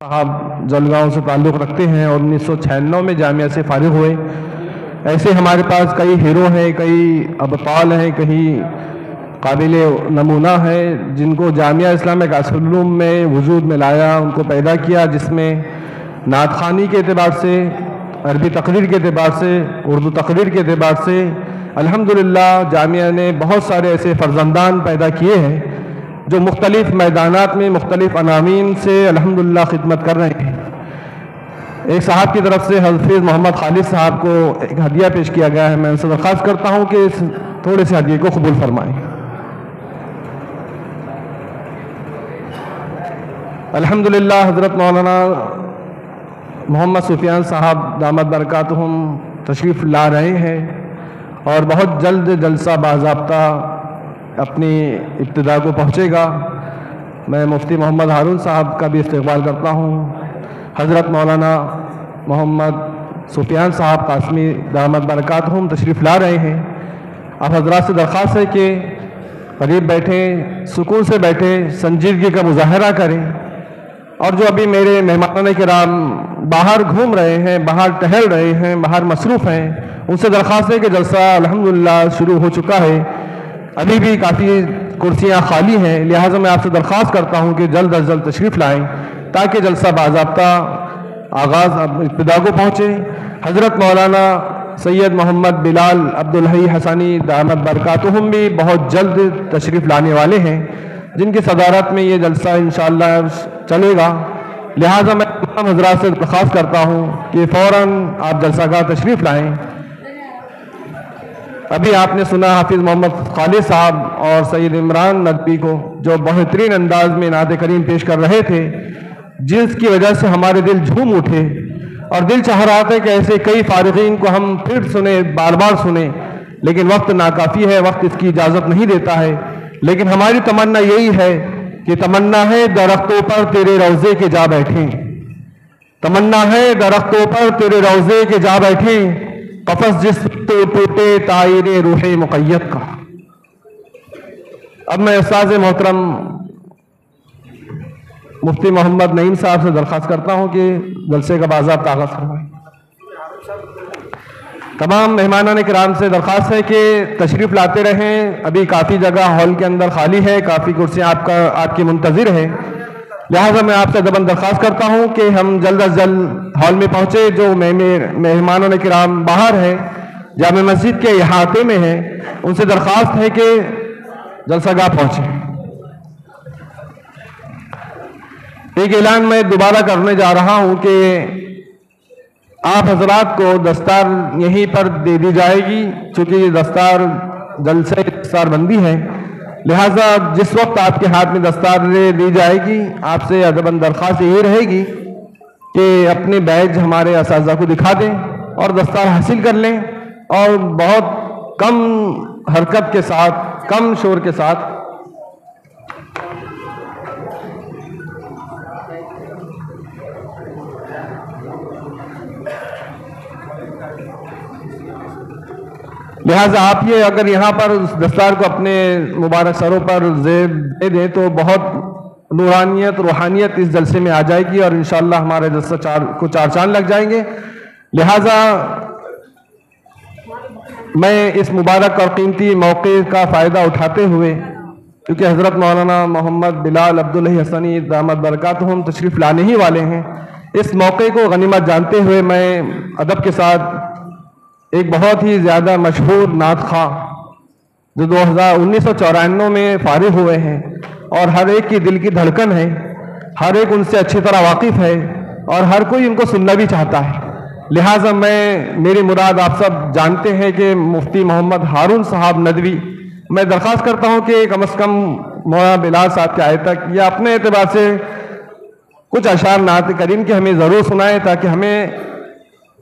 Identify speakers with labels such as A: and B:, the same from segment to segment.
A: साहब जलगांव से ताल्लुक़ रखते हैं और 1996 में जामिया से फारिग हुए। ऐसे हमारे पास कई हीरो हैं, कई अबताल हैं, कई काबिल नमूना हैं जिनको जामिया इस्लामिक असलूम में वजूद में लाया, उनको पैदा किया, जिसमें नात ख़ानी के एतबार से, अरबी तकरीर के एतबार से, उर्दू तकरीर के एतबार से अल्हम्दुलिल्लाह जामिया ने बहुत सारे ऐसे फ़र्जंदान पैदा किए हैं जो मुख्तलिफ़ मैदानात में मुख्तलिफ़ अनामीन से अल्हम्दुलिल्लाह खिदमत कर रहे हैं। एक साहब की तरफ से हफ़ीज़ मोहम्मद खालिद साहब को एक हदिया पेश किया गया है। मैं उनसे दरख्वास्त करता हूँ कि इस थोड़े से हदिये को कबूल फरमाएँ। अल्हम्दुलिल्लाह हज़रत मौलाना मोहम्मद सुफियान साहब दामत बरकातुहुम तशरीफ़ ला रहे हैं और बहुत जल्द जलसा बाज़ाब्ता अपनी इब्तिदा को पहुँचेगा। मैं मुफ्ती मोहम्मद हारून साहब का भी इस्तकबाल करता हूँ। हज़रत मौलाना मोहम्मद सुफियान साहब कासमी दामत बरकातुहुम तशरीफ़ ला रहे हैं। आप हज़रात से दरख्वास्त है कि करीब बैठें, सुकून से बैठें, संजीदगी का मुजाहरा करें। और जो अभी मेरे मेहमान किराम बाहर घूम रहे हैं, बाहर टहल रहे हैं, बाहर मसरूफ़ हैं, उनसे दरख्वास्त है कि जलसा अल्हम्दुलिल्लाह शुरू हो चुका है। अभी भी काफ़ी कुर्सियां खाली हैं, लिहाजा मैं आपसे दरख्वास्त करता हूं कि जल्द अज जल्द तशरीफ़ लाएं ताकि जलसा बाज़ाब्ता आगाज़ इब्तिदा को पहुँचे। हज़रत मौलाना सैयद मोहम्मद बिलाल अब्दुल हई हसानी दामत बरकातुहुम भी बहुत जल्द तशरीफ़ लाने वाले हैं, जिनकी सदारत में ये जलसा इंशाअल्लाह चलेगा। लिहाजा मैं तमाम हज़रात से दरख्वास्त करता हूँ कि फ़ौरन आप जलसागाह तशरीफ़ लाएँ। अभी आपने सुना हाफिज़ मोहम्मद खालिद साहब और सैयद इमरान नदवी को, जो बेहतरीन अंदाज में नात करीम पेश कर रहे थे, जिसकी वजह से हमारे दिल झूम उठे और दिल चाह रहा था कि ऐसे कई फारिगीन को हम फिर सुने, बार बार सुने, लेकिन वक्त नाकाफ़ी है, वक्त इसकी इजाज़त नहीं देता है। लेकिन हमारी तमन्ना यही है कि तमन्ना है दरख्तों पर तेरे रोज़े के जा बैठे, तमन्ना है दरख्तों पर तेरे रोज़े के जा बैठे, कफस जिस तो टूटे तायरे रूहे मुक़य्यद का। अब मैं उस्ताद मोहतरम मुफ्ती मोहम्मद नईम साहब से दरख्वास्त करता हूं कि जलसे का बाज़ाब्ता आगाज़ करवाएं। तमाम मेहमानान किराम से दरख्वास्त है कि तशरीफ़ लाते रहें। अभी काफ़ी जगह हॉल के अंदर खाली है, काफ़ी कुर्सियाँ आपकी मुंतज़िर है। लिहाजा मैं आपसे दबन दरख्वास्त करता हूँ कि हम जल्द अज जल्द हॉल में पहुँचे। जो मेहमानान किराम बाहर हैं, जामे मस्जिद के इहाते में हैं, उनसे दरख्वास्त है कि जलसागाह पहुँचे। एक ऐलान मैं दोबारा करने जा रहा हूँ कि आप हजरात को दस्तार यहीं पर दे दी जाएगी, चूँकि ये दस्तार जलसे दस्तारबंदी है। लिहाजा जिस वक्त आपके हाथ में दस्तार दी जाएगी, आपसे अदबन दरख्वास्त यही रहेगी कि अपने बैज हमारे असातिज़ा को दिखा दें और दस्तार हासिल कर लें और बहुत कम हरकत के साथ, कम शोर के साथ लिहाजा आप ये अगर यहाँ पर उस दस्तार को अपने मुबारक सरों पर ज़ेब दे दें तो बहुत नूरानियत, रूहानियत इस जलसे में आ जाएगी और इंशाअल्लाह हमारे जलसा चार चांद लग जाएंगे। लिहाजा मैं इस मुबारक और कीमती मौके का फ़ायदा उठाते हुए, क्योंकि हज़रत मौलाना मोहम्मद बिलाल अब्दुल हई हसानी दामत बरकातुहुम तशरीफ़ लाने ही वाले हैं, इस मौके को गनीमत जानते हुए मैं अदब के साथ एक बहुत ही ज़्यादा मशहूर नात खां जो 1994 में फारिग हुए हैं और हर एक की दिल की धड़कन है, हर एक उनसे अच्छी तरह वाकिफ़ है और हर कोई उनको सुनना भी चाहता है। लिहाजा मेरी मुराद आप सब जानते हैं कि मुफ्ती मोहम्मद हारून साहब नदवी, मैं दरख्वास्त करता हूं कि कम से कम मौलाना बिलाल साहब के आए तक या अपने एतबार से कुछ अशार नात करीम के हमें ज़रूर सुनाए, ताकि हमें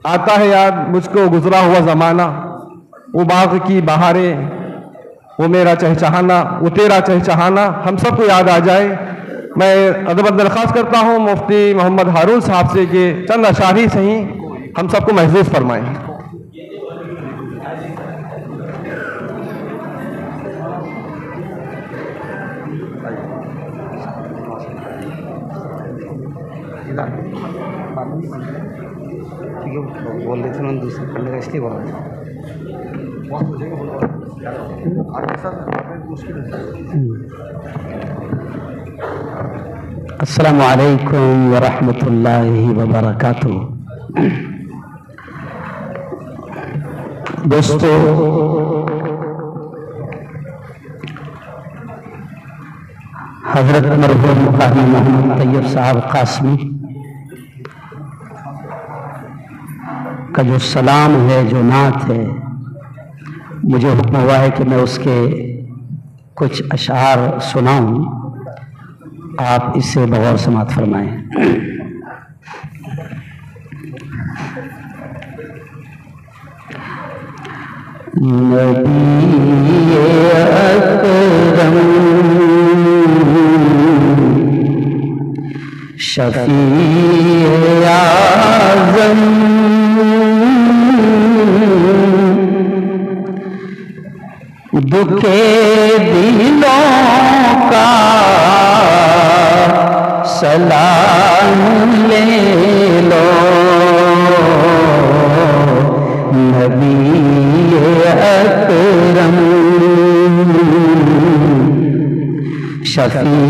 A: आता है याद मुझको गुजरा हुआ ज़माना, वो बाग की बहारें, वो मेरा चहचहाना, वो तेरा चहचहाना, हम सबको याद आ जाए। मैं अदब दरख्वास्त करता हूँ मुफ्ती मोहम्मद हारून साहब से कि चंद अशार ही सही हम सबको महसूस फरमाएं।
B: बोल रहे थे उन्होंने दूसरे पढ़ने का, इसलिए बोला था। अस्सलामु अलैकुम व रहमतुल्लाहि व बरकातुहू। दोस्तों, हजरत मरहूम क़ाज़ी मोहम्मद तैयब साहब क़ासमी का जो सलाम है, जो नात है, मुझे हुक्म हुआ है कि मैं उसके कुछ अशआर सुनाऊं। आप इससे बगौर समात फरमाएं। नबी अकरम शफी आज़म दुखे दिलों का सलाम ले लो। नबी अकरम शफी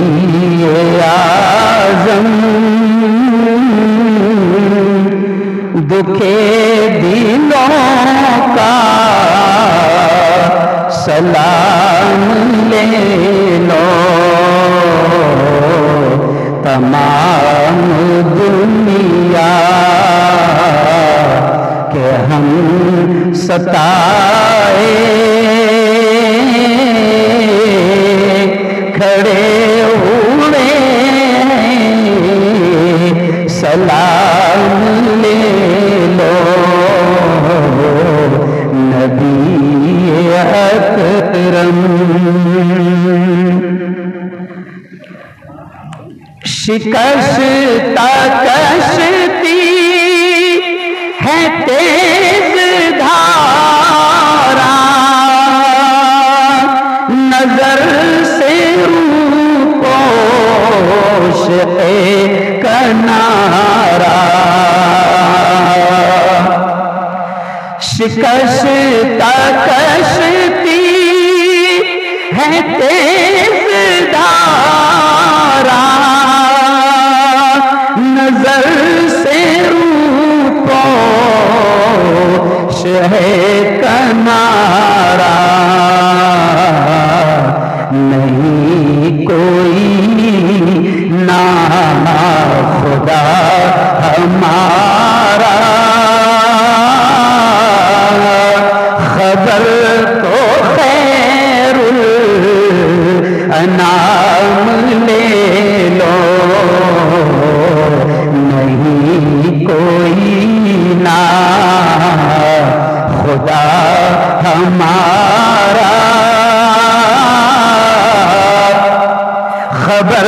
B: आज़म दुखे दिलों का सलाम ले लो। तमाम दुनिया के हम सताए खड़े हुए सलाम ले लो। नबी अकरम शिकस्त कश्ती है तेज धारा, नजर से रूपोश कनारा। शिकस्त कश्ती है तेज धारा, नजर से रूपोश है कनारा। नहीं कोई ना खुदा हमारा, खबर तो खैरुल अनाम ले लो। नहीं कोई ना खुदा हमारा, खबर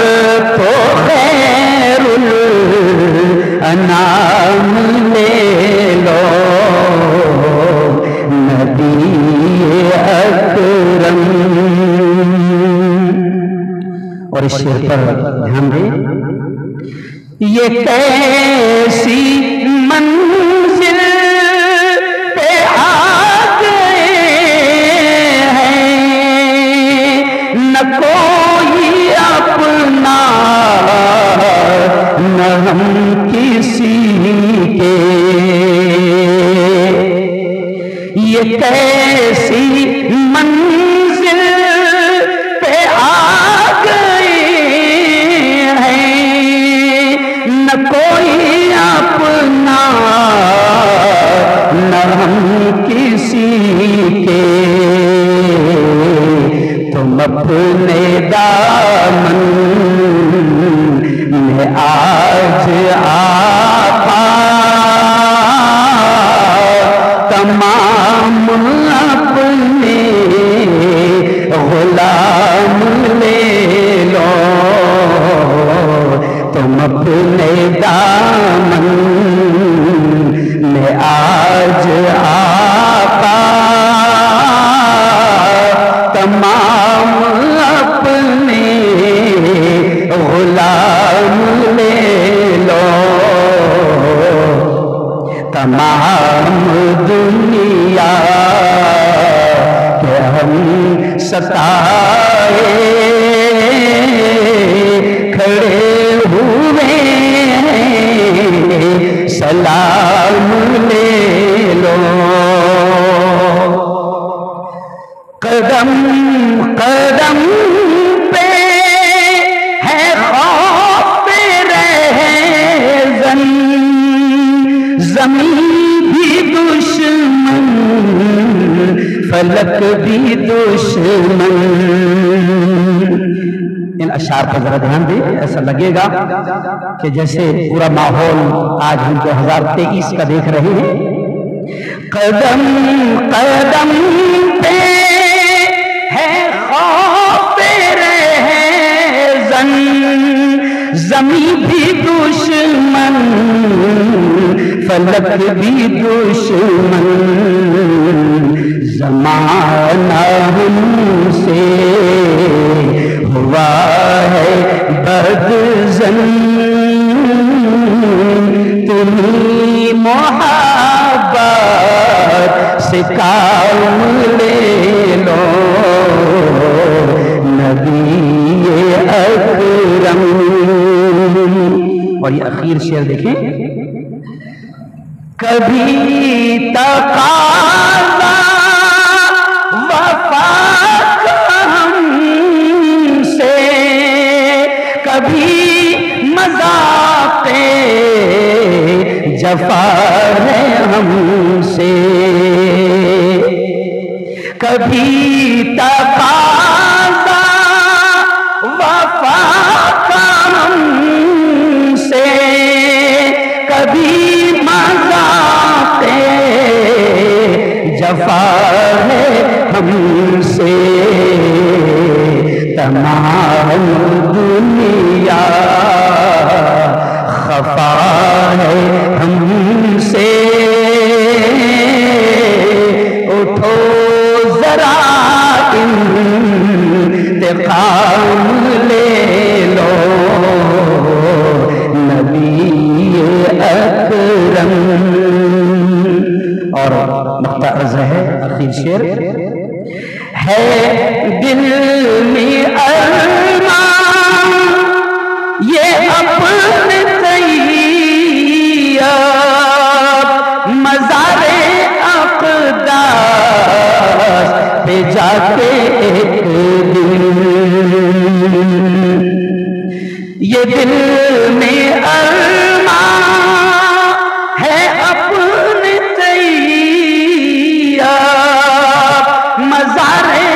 B: तो खैरुल अनाम ले लो। नबी अकरम। और इस शेर पर ध्यान दें, ये कैसी मंजिल पे आ गए हैं, न कोई अपना न हम किसी के। ये कैसी मंजिल पे आ गए हैं, न कोई अपना न हम किसी के। तुम अपने दामन में आज आपा तमाम अपने तमाम दुनिया के हम सताए खड़े हुए सलाम ले लो। कदम कदम पे है खौफ रहज़न, ज़मीन भी दुश्मन फलक भी दुश्मन। इन अशार पर जरा ध्यान दें, ऐसा लगेगा कि जैसे पूरा माहौल आज हम 2023 का देख रहे हैं। कदम कदम पे है खौफ रहज़न, ज़मीन भी दुश्मन फलक भी दुश्मन। ज़माना हमसे हुआ है बदज़न, तुम्हीं मोहब्बत से काम ले लो नबी अकरम। और ये आखिर शेर देखें, कभी तकाज़ा वफा का हमसे, कभी मज़ाक़े जफ़ा है हमसे। कभी तकाज़ा वफा का हमसे, कभी मज़ाक़े जफ़ा है हमसे। तमाम दुनिया खफा है हमसे। उठो जरा इंतकाम ले लो नबी अकरम। और मक्ता अर्ज़ है आखिर शेर, है दिल में अरमान ये अपने तैयार, मज़ारे अक़दास पे जाके एक दिन ये दिल में अरमान है अपने तैयार, मज़ारे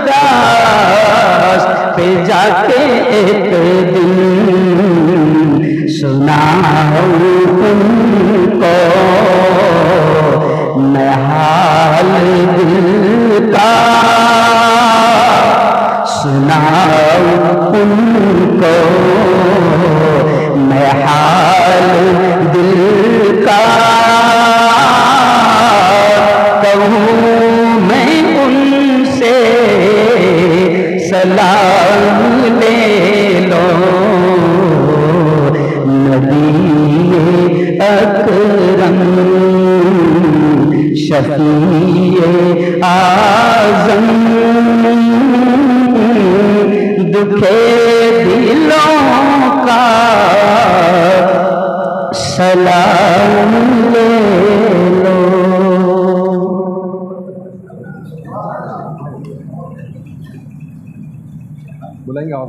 B: अक़दास पे जाके एक दिन सुनाऊं उनको मैं हाल दिल का, सुनाऊं उनको मैं हाल दिल का। कहूँ मैं उनसे सलाम ले लो नबी अकरम, शफ़ीए आज़म। दुखे दिलों का सलाम ले लो।
A: बुलाएंगे और